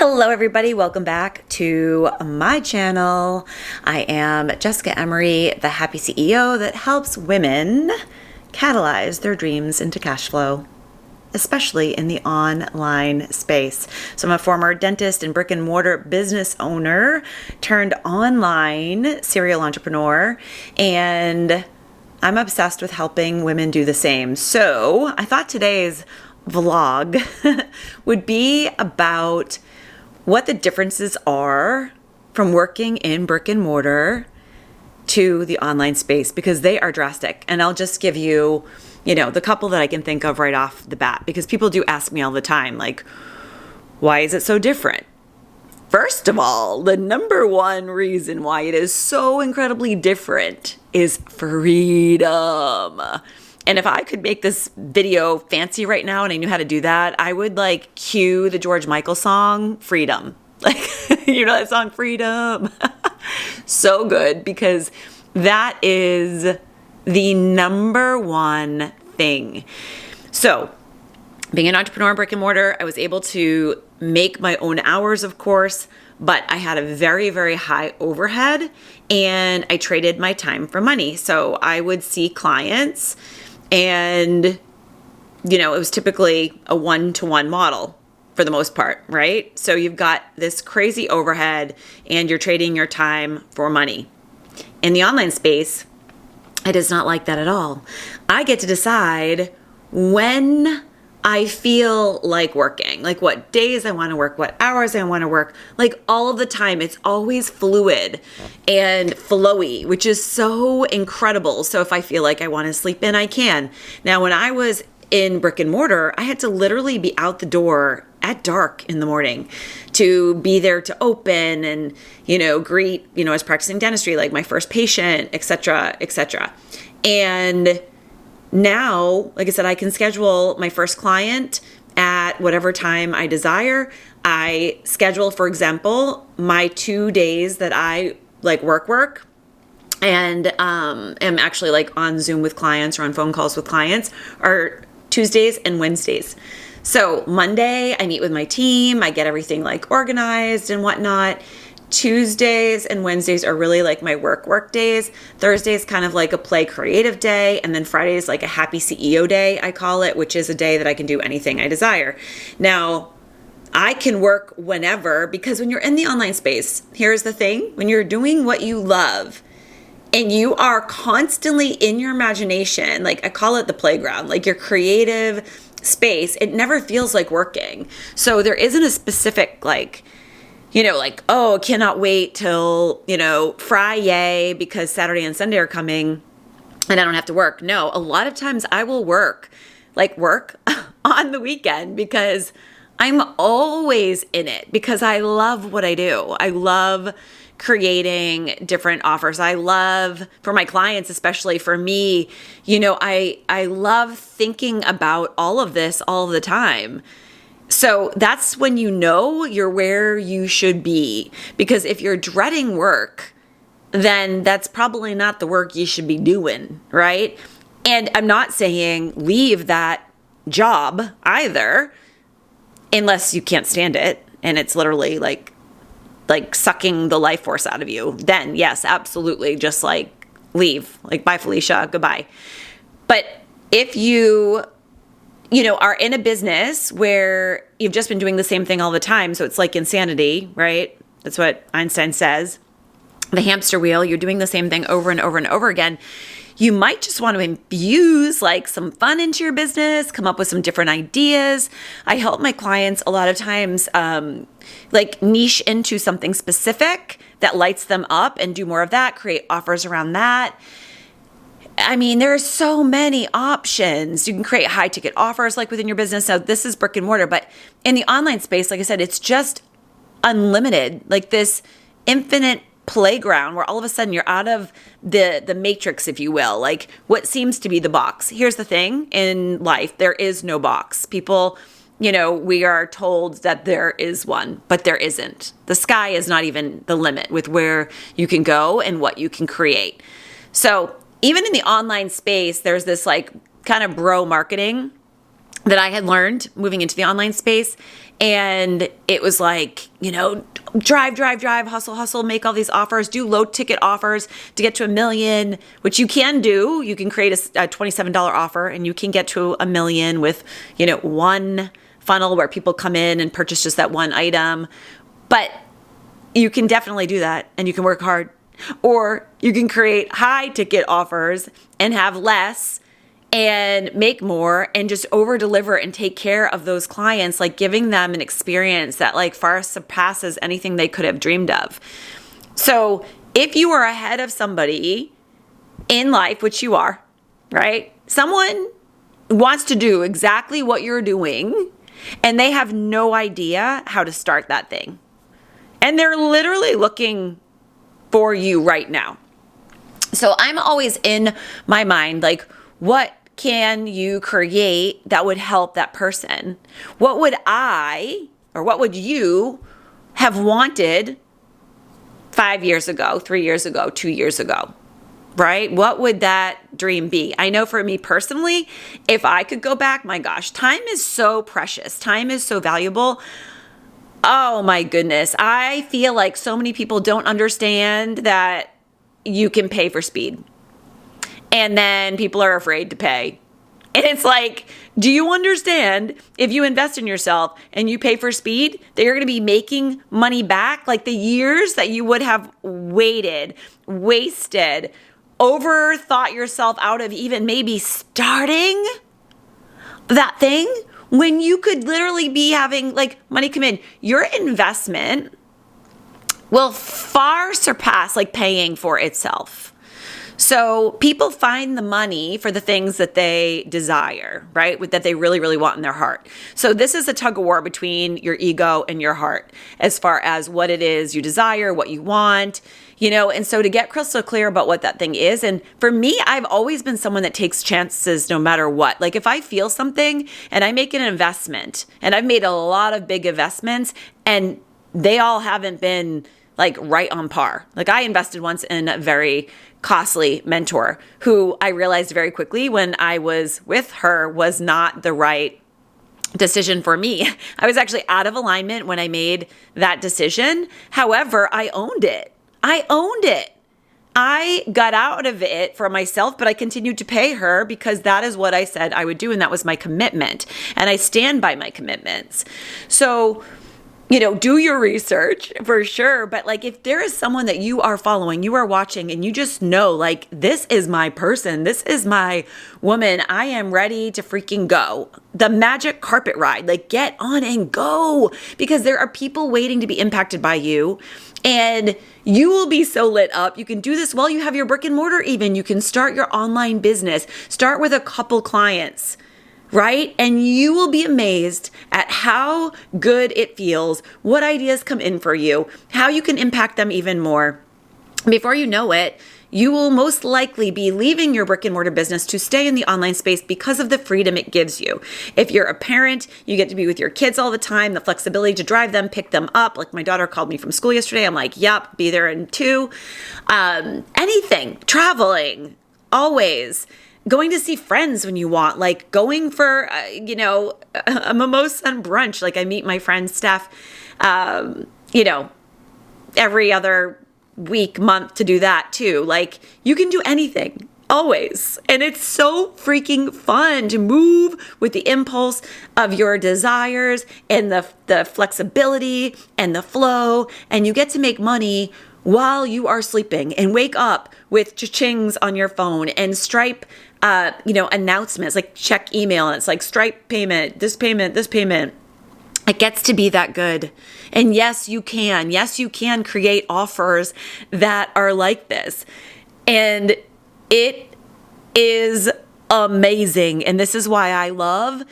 Hello everybody, welcome back to my channel. I am Jessica Emery, the happy CEO that helps women catalyze their dreams into cash flow, especially in the online space. So I'm a former dentist and brick and mortar business owner turned online serial entrepreneur, and I'm obsessed with helping women do the same. So I thought today's vlog would be about what the differences are from working in brick and mortar to the online space, because they are drastic. And I'll just give you, the couple that I can think of right off the bat, because people do ask me all the time, like, why is it so different? First of all, the number one reason why it is so incredibly different is freedom. And if I could make this video fancy right now and I knew how to do that, I would cue the George Michael song, Freedom. That song, Freedom. So good, because that is the number one thing. So being an entrepreneur in brick and mortar, I was able to make my own hours, of course, but I had a very, very high overhead and I traded my time for money. So I would see clients and, it was typically a one-to-one model for the most part, right? So you've got this crazy overhead and you're trading your time for money. In the online space, it is not like that at all. I get to decide when I feel like working, like what days I want to work, what hours I want to work, all of the time. It's always fluid and flowy, which is so incredible. So if I feel like I want to sleep in, I can. Now, when I was in brick and mortar, I had to literally be out the door at dark in the morning to be there to open and, greet, I was practicing dentistry, like my first patient, et cetera, et cetera. And now, like I said, I can schedule my first client at whatever time I desire. I schedule, for example, my 2 days that I work and am actually on Zoom with clients or on phone calls with clients are Tuesdays and Wednesdays. So Monday, I meet with my team. I get everything organized and whatnot. Tuesdays and Wednesdays are really my work days. Thursday is kind of a play creative day. And then Friday is a happy CEO day, I call it, which is a day that I can do anything I desire. Now, I can work whenever, because when you're in the online space, here's the thing, when you're doing what you love and you are constantly in your imagination, I call it the playground, your creative space, it never feels like working. So there isn't a specific cannot wait till, Friday because Saturday and Sunday are coming and I don't have to work. No, a lot of times I will work on the weekend because I'm always in it, because I love what I do. I love creating different offers. I love, for my clients, especially for me, I love thinking about all of this all the time. So that's when you're where you should be. Because if you're dreading work, then that's probably not the work you should be doing, right? And I'm not saying leave that job either, unless you can't stand it and it's literally like sucking the life force out of you. Then yes, absolutely, just leave. Bye Felicia, goodbye. But if you are in a business where you've just been doing the same thing all the time, so it's like insanity, right? That's what Einstein says. The hamster wheel, you're doing the same thing over and over and over again. You might just want to infuse some fun into your business, come up with some different ideas. I help my clients a lot of times niche into something specific that lights them up and do more of that, create offers around that. I mean, there are so many options. You can create high ticket offers within your business. Now, this is brick and mortar, but in the online space, like I said, it's just unlimited, this infinite playground where all of a sudden you're out of the matrix, if you will, what seems to be the box. Here's the thing in life, there is no box. People, we are told that there is one, but there isn't. The sky is not even the limit with where you can go and what you can create. So even in the online space, there's this kind of bro marketing that I had learned moving into the online space. And it was like, drive, hustle, make all these offers, do low ticket offers to get to 1 million, which you can do. You can create a $27 offer and you can get to 1 million with, one funnel where people come in and purchase just that one item. But you can definitely do that and you can work hard. Or you can create high ticket offers and have less and make more and just over deliver and take care of those clients, like giving them an experience that like far surpasses anything they could have dreamed of. So if you are ahead of somebody in life, which you are, right? Someone wants to do exactly what you're doing and they have no idea how to start that thing. And they're literally looking for you right now. So I'm always in my mind, like, what can you create that would help that person? What would what would you have wanted 5 years ago, 3 years ago, 2 years ago, right? What would that dream be? I know for me personally, if I could go back, my gosh, time is so precious. Time is so valuable. Oh my goodness. I feel like so many people don't understand that you can pay for speed. And then people are afraid to pay. And it's like, do you understand if you invest in yourself and you pay for speed, that you're going to be making money back? Like the years that you would have wasted, overthought yourself out of even maybe starting that thing, when you could literally be having like money come in. Your investment will far surpass like paying for itself. So people find the money for the things that they desire, right? That they really, really want in their heart. So this is a tug of war between your ego and your heart as far as what it is you desire, what you want, and so to get crystal clear about what that thing is. And for me, I've always been someone that takes chances no matter what. Like if I feel something and I make an investment, and I've made a lot of big investments and they all haven't been like right on par. Like I invested once in a very costly mentor who I realized very quickly when I was with her was not the right decision for me. I was actually out of alignment when I made that decision. However, I owned it. I got out of it for myself, but I continued to pay her because that is what I said I would do. And that was my commitment. And I stand by my commitments. So do your research for sure. But like, if there is someone that you are following, you are watching, and you just know, like, this is my person, this is my woman, I am ready to freaking go. The magic carpet ride, like get on and go, because there are people waiting to be impacted by you. And you will be so lit up. You can do this while you have your brick and mortar even. You can start your online business. Start with a couple clients. Right? And you will be amazed at how good it feels, what ideas come in for you, how you can impact them even more. Before you know it, you will most likely be leaving your brick and mortar business to stay in the online space because of the freedom it gives you. If you're a parent, you get to be with your kids all the time, the flexibility to drive them, pick them up. Like my daughter called me from school yesterday. I'm like, yep, be there in 2. Anything, traveling, always. Going to see friends when you want, like going for, a mimosa and brunch. Like I meet my friend Steph, every other week, month to do that too. Like you can do anything, always. And it's so freaking fun to move with the impulse of your desires and the flexibility and the flow. And you get to make money while you are sleeping and wake up with cha-chings on your phone and Stripe announcements, like check email, and it's like Stripe payment, this payment, this payment. It gets to be that good. And yes, you can. Yes, you can create offers that are like this. And it is amazing. And this is why I love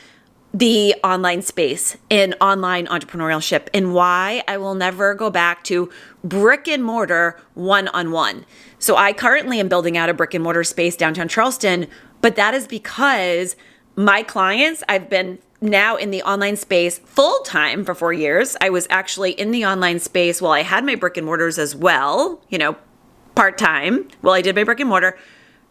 the online space and online entrepreneurship, and why I will never go back to brick and mortar one-on-one. So I currently am building out a brick and mortar space downtown Charleston, but that is because my clients, I've been now in the online space full time for 4 years. I was actually in the online space while I had my brick and mortars as well, part time while I did my brick and mortar,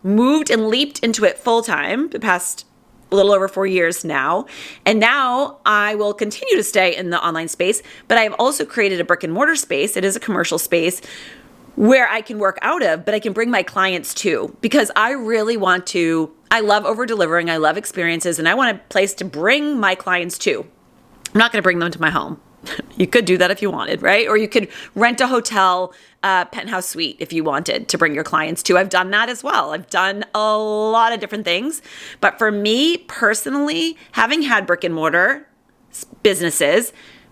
moved and leaped into it full time the past a little over 4 years now. And now I will continue to stay in the online space, but I have also created a brick and mortar space. It is a commercial space where I can work out of, but I can bring my clients to, because I really want to, I love over delivering. I love experiences, and I want a place to bring my clients to. I'm not going to bring them to my home. You could do that if you wanted, right? Or you could rent a hotel penthouse suite if you wanted to bring your clients to. I've done that as well. I've done a lot of different things. But for me personally, having had brick and mortar businesses,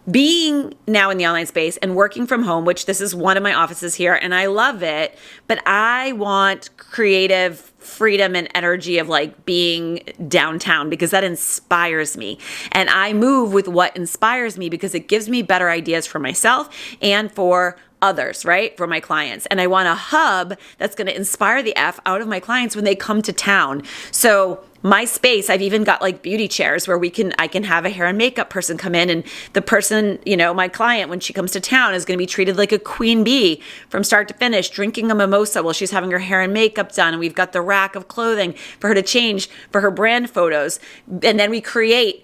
being now in the online space and working from home, which this is one of my offices here, and I love it, but I want creative freedom and energy of like being downtown, because that inspires me. And I move with what inspires me because it gives me better ideas for myself and for others, right? For my clients. And I want a hub that's going to inspire the F out of my clients when they come to town. So my space, I've even got like beauty chairs where I can have a hair and makeup person come in, and the person, my client, when she comes to town, is going to be treated like a queen bee from start to finish, drinking a mimosa while she's having her hair and makeup done. And we've got the rack of clothing for her to change for her brand photos. And then we create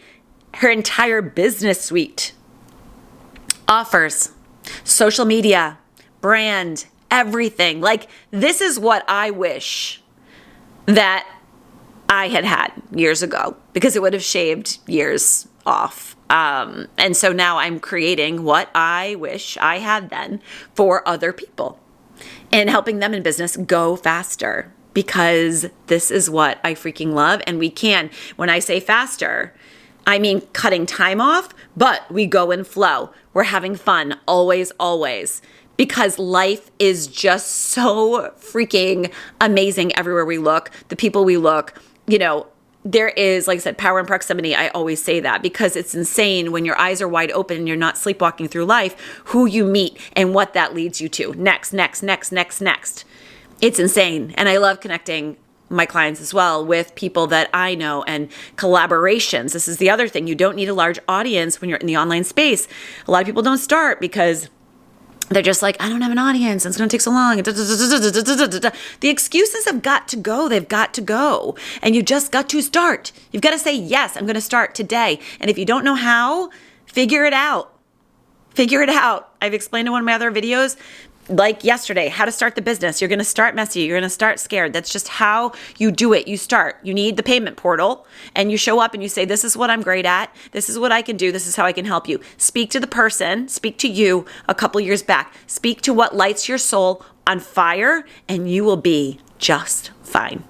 her entire business suite. Offers, social media, brand, everything. Like, this is what I wish that I had years ago, because it would have shaved years off. And so now I'm creating what I wish I had then for other people and helping them in business go faster, because this is what I freaking love. And we can, when I say faster, I mean cutting time off, but we go in flow. We're having fun always, always, because life is just so freaking amazing everywhere we look. The people we look, there is, like I said, power in proximity. I always say that because it's insane when your eyes are wide open and you're not sleepwalking through life, who you meet and what that leads you to. Next. It's insane. And I love connecting my clients as well with people that I know, and collaborations. This is the other thing. You don't need a large audience when you're in the online space. A lot of people don't start because they're just like, I don't have an audience, it's going to take so long. The excuses have got to go. They've got to go. And you just got to start. You've got to say, yes, I'm going to start today. And if you don't know how, figure it out. I've explained in one of my other videos, like yesterday, how to start the business. You're going to start messy. You're going to start scared. That's just how you do it. You start. You need the payment portal, and you show up and you say, this is what I'm great at. This is what I can do. This is how I can help you. Speak to the person, speak to you a couple years back. Speak to what lights your soul on fire, and you will be just fine.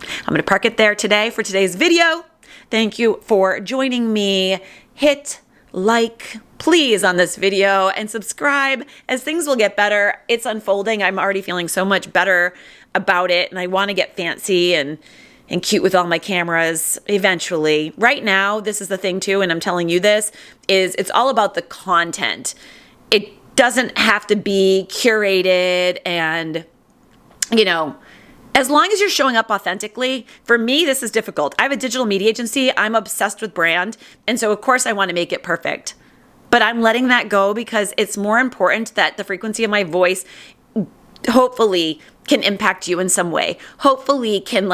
I'm going to park it there today for today's video. Thank you for joining me. Hit like, please, on this video, and subscribe, as things will get better. It's unfolding. I'm already feeling so much better about it, and I want to get fancy and cute with all my cameras eventually. Right now, this is the thing too, and I'm telling you this, is it's all about the content. It doesn't have to be curated and, as long as you're showing up authentically. For me, this is difficult. I have a digital media agency. I'm obsessed with brand. And so, of course, I want to make it perfect. But I'm letting that go because it's more important that the frequency of my voice hopefully can impact you in some way. Hopefully can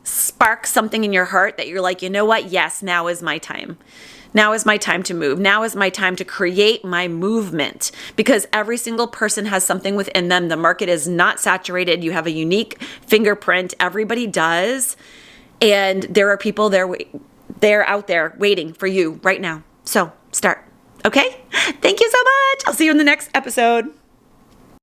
spark something in your heart that you're like, you know what? Yes, now is my time. Now is my time to move. Now is my time to create my movement, because every single person has something within them. The market is not saturated. You have a unique fingerprint. Everybody does. And there are people they're out there waiting for you right now. So start. Okay? Thank you so much. I'll see you in the next episode.